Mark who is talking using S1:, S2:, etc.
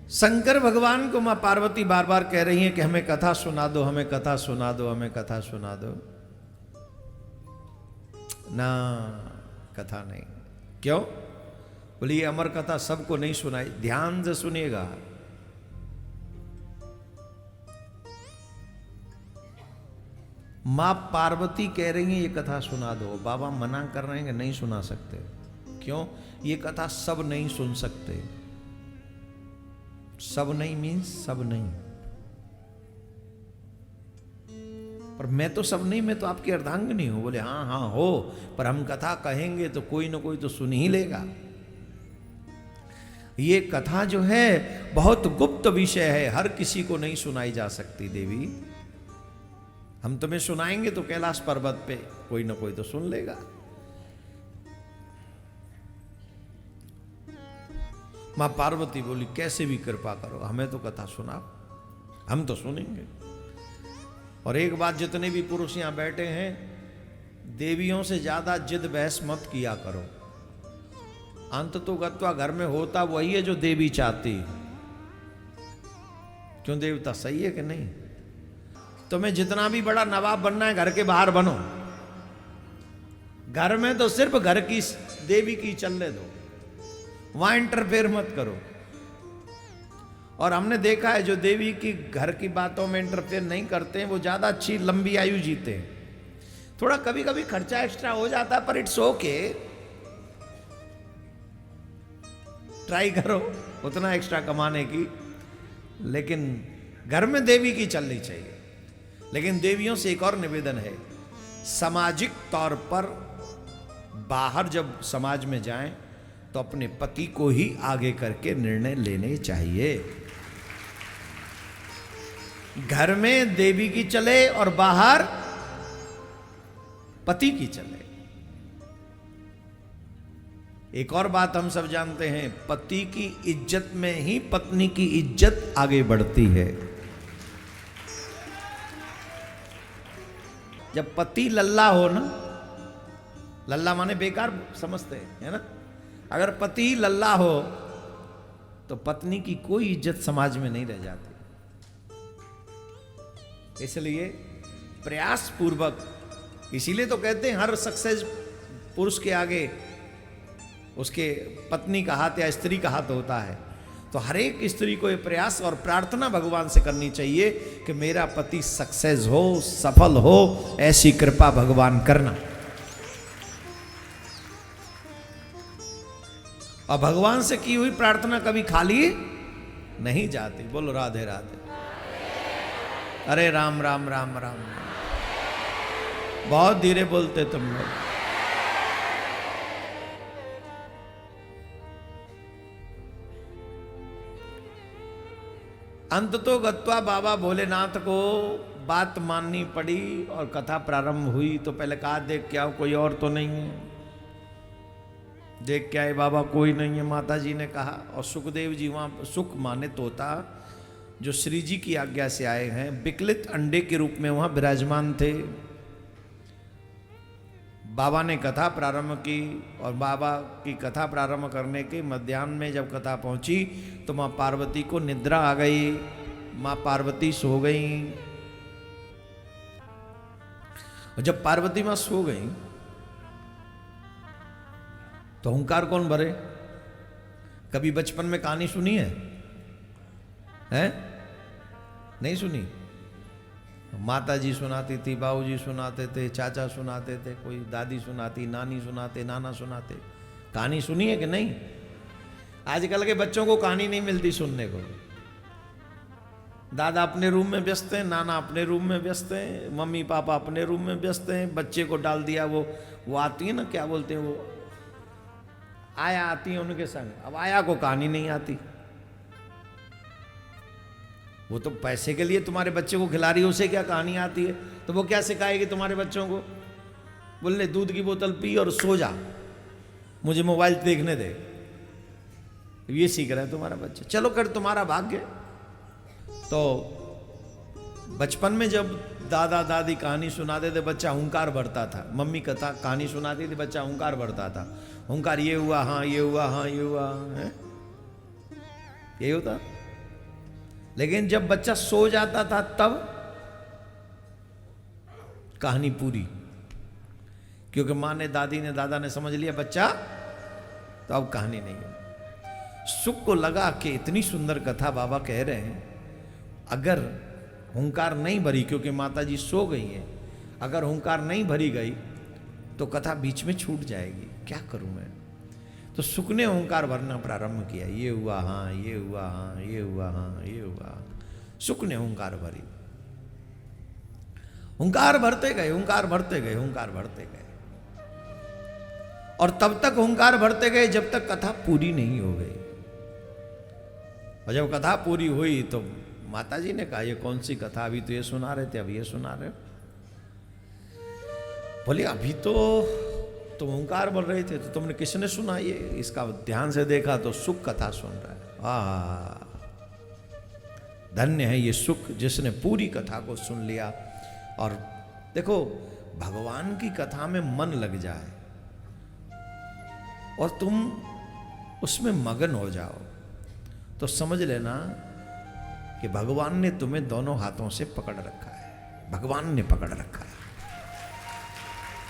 S1: शंकर भगवान को मां पार्वती बार बार कह रही हैं कि हमें कथा सुना दो, हमें कथा सुना दो, हमें कथा सुना दो। ना, कथा नहीं। क्यों? बोली अमर कथा सबको नहीं सुनाई, ध्यान से सुनिएगा। मां पार्वती कह रही हैं ये कथा सुना दो, बाबा मना कर रहे हैं कि नहीं सुना सकते। क्यों? ये कथा सब नहीं सुन सकते। सब नहीं मीन्स सब नहीं, पर मैं तो सब नहीं, मैं तो आपकी अर्धांगिनी हूं। बोले हाँ हाँ हो, पर हम कथा कहेंगे तो कोई ना कोई तो सुन ही लेगा। ये कथा जो है बहुत गुप्त विषय है, हर किसी को नहीं सुनाई जा सकती देवी। हम तुम्हें सुनाएंगे तो कैलाश पर्वत पे कोई ना कोई तो सुन लेगा। मां पार्वती बोली कैसे भी कृपा करो, हमें तो कथा सुनाओ, हम तो सुनेंगे। और एक बात, जितने भी पुरुष यहां बैठे हैं, देवियों से ज्यादा जिद बहस मत किया करो। अंत तो गत्वा घर में होता वही है जो देवी चाहती। क्यों? देवता सही है कि नहीं? तुम्हें जितना भी बड़ा नवाब बनना है, घर के बाहर बनो। घर में तो सिर्फ घर की देवी की चलने दो, वहां इंटरफेयर मत करो। और हमने देखा है जो देवी की घर की बातों में इंटरफेयर नहीं करते हैं वो ज्यादा अच्छी लंबी आयु जीते हैं। थोड़ा कभी कभी खर्चा एक्स्ट्रा हो जाता है, पर इट्स ओके, ट्राई करो उतना एक्स्ट्रा कमाने की, लेकिन घर में देवी की चलनी चाहिए। लेकिन देवियों से एक और निवेदन है, सामाजिक तौर पर बाहर जब समाज में जाएं तो अपने पति को ही आगे करके निर्णय लेने चाहिए। घर में देवी की चले और बाहर पति की चले। एक और बात हम सब जानते हैं, पति की इज्जत में ही पत्नी की इज्जत आगे बढ़ती है। जब पति लल्ला हो ना, लल्ला माने बेकार समझते हैं, है ना? अगर पति लल्ला हो तो पत्नी की कोई इज्जत समाज में नहीं रह जाती। इसलिए प्रयास पूर्वक, इसीलिए तो कहते हैं हर सक्सेस पुरुष के आगे उसके पत्नी का हाथ या स्त्री का हाथ होता है। तो हर एक स्त्री को ये प्रयास और प्रार्थना भगवान से करनी चाहिए कि मेरा पति सक्सेस हो, सफल हो, ऐसी कृपा भगवान करना। और भगवान से की हुई प्रार्थना कभी खाली नहीं जाती। बोलो राधे राधे। अरे राम राम राम राम। बहुत धीरे बोलते तुम लोग। अंत तो गत्वा बाबा भोलेनाथ को बात माननी पड़ी और कथा प्रारंभ हुई। तो पहले कहा देख क्या कोई और तो नहीं है, देख क्या है बाबा, कोई नहीं है, माता जी ने कहा। और सुखदेव जी वहाँ, सुख माने तोता, जो श्री जी की आज्ञा से आए हैं, विकलित अंडे के रूप में वहाँ विराजमान थे। बाबा ने कथा प्रारंभ की और बाबा की कथा प्रारंभ करने के मध्याह्न में जब कथा पहुँची तो माँ पार्वती को निद्रा आ गई। माँ पार्वती सो गई। और जब पार्वती माँ सो गई तो हुंकार कौन भरे? कभी बचपन में कहानी सुनी है? हैं? नहीं सुनी? माता जी सुनाती थी, बाबूजी सुनाते थे, चाचा सुनाते थे, कोई दादी सुनाती, नानी सुनाते, नाना सुनाते। कहानी सुनी है कि नहीं? आजकल के बच्चों को कहानी नहीं मिलती सुनने को। दादा अपने रूम में व्यस्त हैं, नाना अपने रूम में व्यस्त हैं, मम्मी पापा अपने रूम में व्यस्त हैं। बच्चे को डाल दिया, वो आती है ना, क्या बोलते हैं वो, आया आती है उनके संग। अब आया को कहानी नहीं आती। वो तो पैसे के लिए तुम्हारे बच्चे को खिला रही है, उसे क्या कहानी आती है? तो वो क्या सिखाएगी तुम्हारे बच्चों को? बोले दूध की बोतल पी और सो जा, मुझे मोबाइल देखने दे। ये सीख रहा है तुम्हारा बच्चा। चलो कर, तुम्हारा भाग्य। तो बचपन में जब दादा दादी कहानी सुनाते थे बच्चा हुंकार भरता था। मम्मी कथा कहानी सुनाती थी, बच्चा हुंकार भरता था। हुंकार ये हुआ, हाँ ये हुआ, हाँ ये हुआ, है यही होता। लेकिन जब बच्चा सो जाता था तब कहानी पूरी, क्योंकि माँ ने, दादी ने, दादा ने समझ लिया बच्चा, तो अब कहानी नहीं है। सुख को लगा कि इतनी सुंदर कथा बाबा कह रहे हैं, अगर हुंकार नहीं भरी, क्योंकि माता जी सो गई हैं, अगर हुंकार नहीं भरी गई तो कथा बीच में छूट जाएगी, क्या करूं मैं। तो सुख ने हुंकार भरना प्रारंभ किया, ये हुआ हाँ, ये हुआ हाँ, ये हुआ हाँ, ये हुआ। सुख ने हुंकार भरी, हुंकार भरते गए, हुंकार भरते गए, हुंकार भरते गए, और तब तक हुंकार भरते गए जब तक कथा पूरी नहीं हो गई। और जब कथा पूरी हुई तो माता जी ने कहा, ये कौन सी कथा, अभी तो ये सुना रहे थे, अब ये सुना रहे हो। बोले अभी तो तुम हुंकार बोल रहे थे, तो तुमने किसने सुना ये, इसका ध्यान से देखा तो सुख कथा सुन रहा है। धन्य है ये सुख जिसने पूरी कथा को सुन लिया। और देखो, भगवान की कथा में मन लग जाए और तुम उसमें मगन हो जाओ, तो समझ लेना कि भगवान ने तुम्हें दोनों हाथों से पकड़ रखा है, भगवान ने पकड़ रखा है।